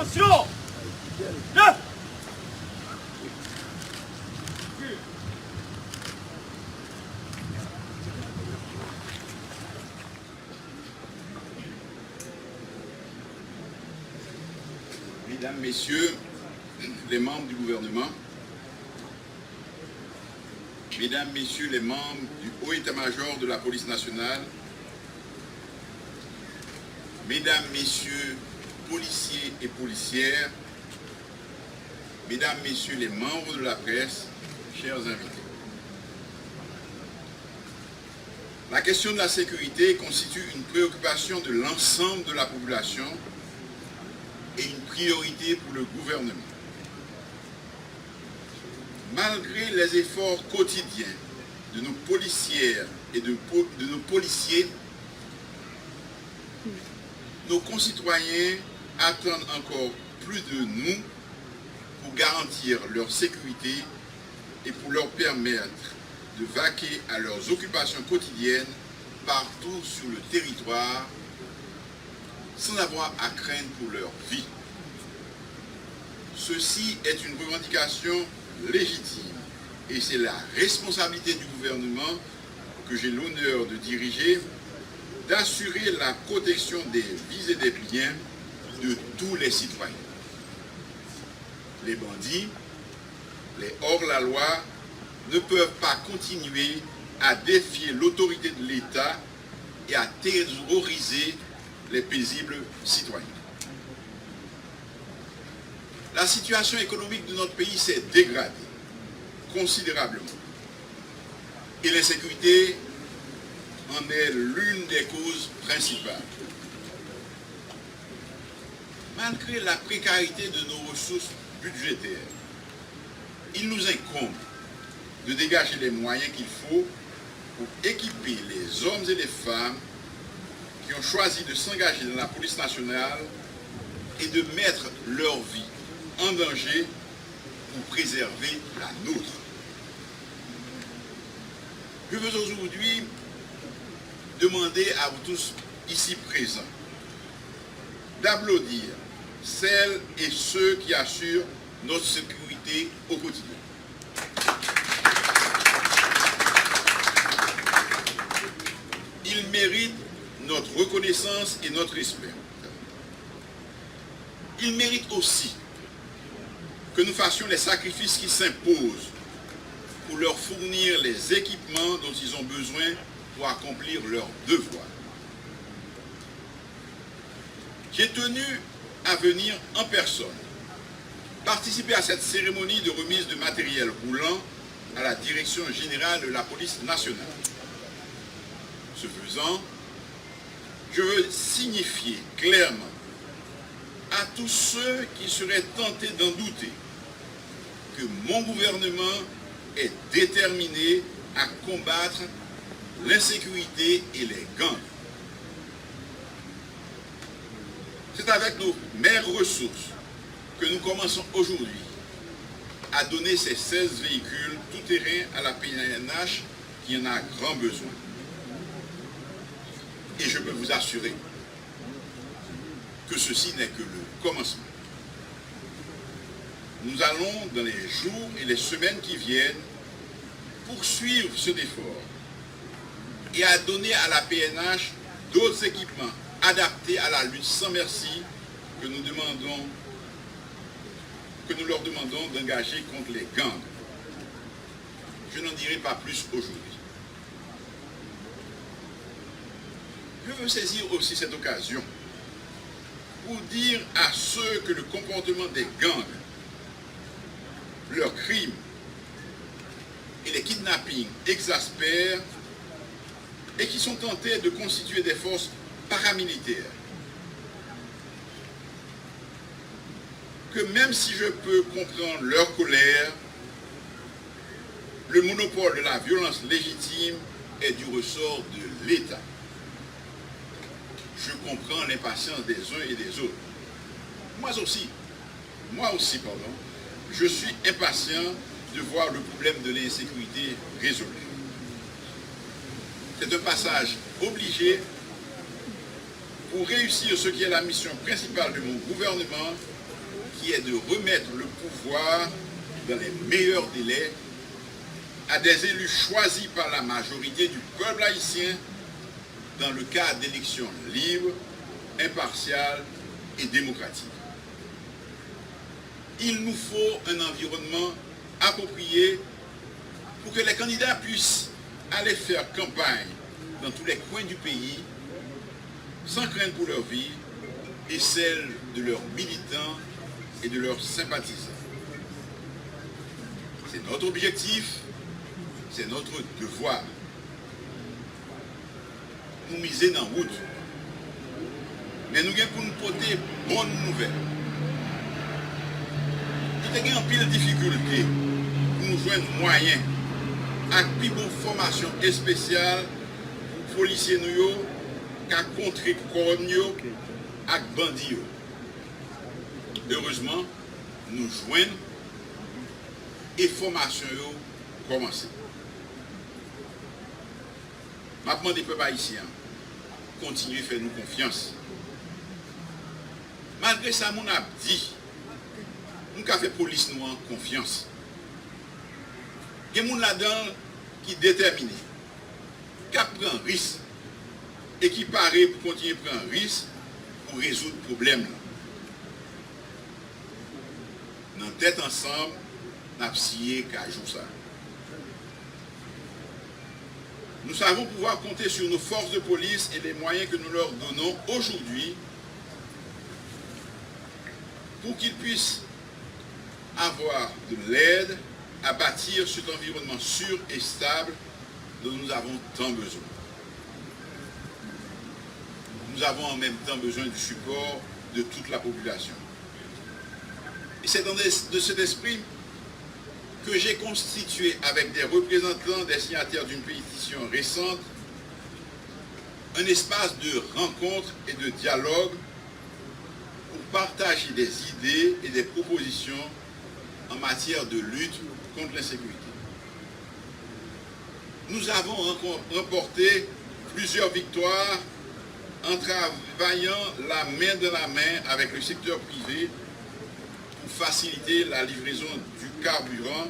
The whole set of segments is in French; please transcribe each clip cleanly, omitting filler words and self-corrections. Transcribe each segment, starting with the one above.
Attention. Là. Mesdames, Messieurs, les membres du gouvernement, Mesdames, Messieurs les membres du Haut État-major de la Police nationale, Mesdames, Messieurs, policiers et policières, Mesdames, Messieurs les membres de la presse, chers invités. La question de la sécurité constitue une préoccupation de l'ensemble de la population et une priorité pour le gouvernement. Malgré les efforts quotidiens de nos policières et de nos policiers, nos concitoyens attendent encore plus de nous pour garantir leur sécurité et pour leur permettre de vaquer à leurs occupations quotidiennes partout sur le territoire sans avoir à craindre pour leur vie. Ceci est une revendication légitime et c'est la responsabilité du gouvernement que j'ai l'honneur de diriger d'assurer la protection des vies et des biens de tous les citoyens. Les bandits, les hors-la-loi ne peuvent pas continuer à défier l'autorité de l'État et à terroriser les paisibles citoyens. La situation économique de notre pays s'est dégradée considérablement et l'insécurité en est l'une des causes principales. Malgré la précarité de nos ressources budgétaires, il nous incombe de dégager les moyens qu'il faut pour équiper les hommes et les femmes qui ont choisi de s'engager dans la police nationale et de mettre leur vie en danger pour préserver la nôtre. Je veux aujourd'hui demander à vous tous ici présents d'applaudir celles et ceux qui assurent notre sécurité au quotidien. Ils méritent notre reconnaissance et notre respect. Ils méritent aussi que nous fassions les sacrifices qui s'imposent pour leur fournir les équipements dont ils ont besoin pour accomplir leur devoir. J'ai tenu à venir en personne participer à cette cérémonie de remise de matériel roulant à la Direction générale de la police nationale. Ce faisant, je veux signifier clairement à tous ceux qui seraient tentés d'en douter que mon gouvernement est déterminé à combattre l'insécurité et les gangs. C'est avec nos meilleures ressources que nous commençons aujourd'hui à donner ces 16 véhicules tout-terrain à la PNH qui en a grand besoin. Et je peux vous assurer que ceci n'est que le commencement. Nous allons, dans les jours et les semaines qui viennent, poursuivre cet effort et à donner à la PNH d'autres équipements adaptés à la lutte sans merci que nous leur demandons d'engager contre les gangs. Je n'en dirai pas plus aujourd'hui. Je veux saisir aussi cette occasion pour dire à ceux que le comportement des gangs, leurs crimes et les kidnappings exaspèrent et qui sont tentés de constituer des forces paramilitaires, que même si je peux comprendre leur colère, le monopole de la violence légitime est du ressort de l'État. Je comprends l'impatience des uns et des autres. Moi aussi, je suis impatient de voir le problème de l'insécurité résolu. C'est un passage obligé pour réussir ce qui est la mission principale de mon gouvernement, qui est de remettre le pouvoir dans les meilleurs délais à des élus choisis par la majorité du peuple haïtien dans le cadre d'élections libres, impartiales et démocratiques. Il nous faut un environnement approprié pour que les candidats puissent aller faire campagne dans tous les coins du pays sans crainte pour leur vie et celle de leurs militants et de leurs sympathisants. C'est notre objectif, c'est notre devoir. Nous miser dans la route. Mais nous avons pour nous porter bonne nouvelle. Il y a un pile de difficultés pour nous joindre moyens avec plus bonne formation spéciale pour policiers nous qui contrer corps avec bandits. Heureusement, nous joignons et formation commencé. Maintenant, des peuples haïtiens continuent à faire nous confiance. Malgré ça, mon a dit, nous avons fait police nous en confiance. Il y a des gens là-dedans qui sont déterminés, qui prennent un risque et qui paraît pour continuer à prendre un risque pour résoudre le problème. Dans tête ensemble, nous avons scié qu'à jour ça. Nous savons pouvoir compter sur nos forces de police et les moyens que nous leur donnons aujourd'hui pour qu'ils puissent avoir de l'aide à bâtir cet environnement sûr et stable dont nous avons tant besoin. Nous avons en même temps besoin du support de toute la population. Et c'est dans cet esprit que j'ai constitué avec des représentants des signataires d'une pétition récente un espace de rencontre et de dialogue pour partager des idées et des propositions en matière de lutte contre l'insécurité. Nous avons remporté plusieurs victoires en travaillant la main dans la main avec le secteur privé pour faciliter la livraison du carburant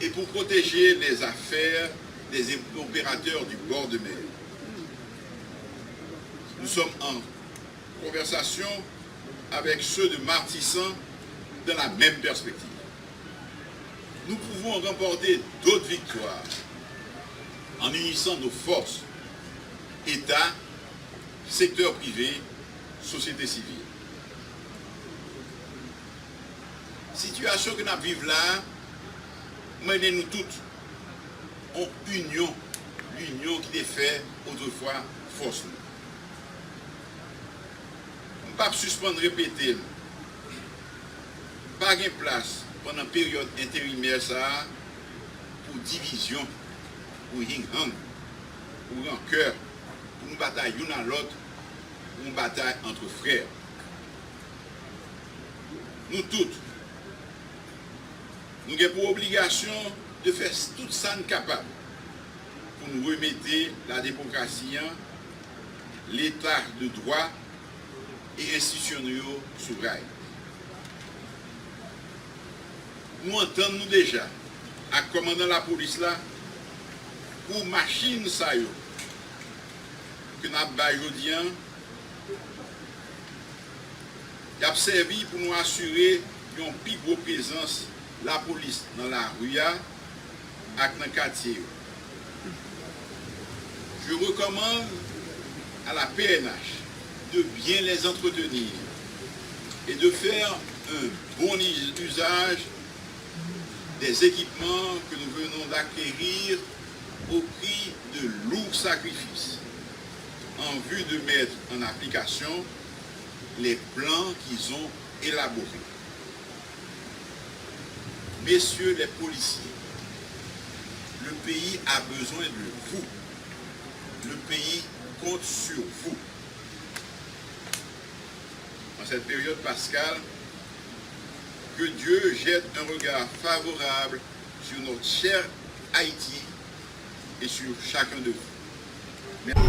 et pour protéger les affaires des opérateurs du bord de mer. Nous sommes en conversation avec ceux de Martissan dans la même perspective. Nous pouvons remporter d'autres victoires en unissant nos forces, État, secteur privé, société civile. Situation que nous vivons là, menez-nous toutes en union, l'union qui était faite autrefois force. Nous ne pouvons pas suspendre, répéter, pas de place pendant la période intérimaire ça, pour division, pour yin-hang, pour rancœur, pour une bataille l'une à l'autre, pour une bataille entre frères. Nous toutes, nous avons pour obligation de faire tout ça capable pour nous remettre la démocratie, l'état de droit et institutionnels sous rail. Nous entendons déjà, à commandant la police là, pour machine ça yo, que nous avons aujourd'hui, il a servi pour nous assurer une plus grosse présence la police dans la rue et dans le quartier. Je recommande à la PNH de bien les entretenir et de faire un bon usage des équipements que nous venons d'acquérir au prix de lourds sacrifices en vue de mettre en application les plans qu'ils ont élaborés. Messieurs les policiers, le pays a besoin de vous. Le pays compte sur vous. En cette période pascale, que Dieu jette un regard favorable sur notre cher Haïti et sur chacun de vous. Merci.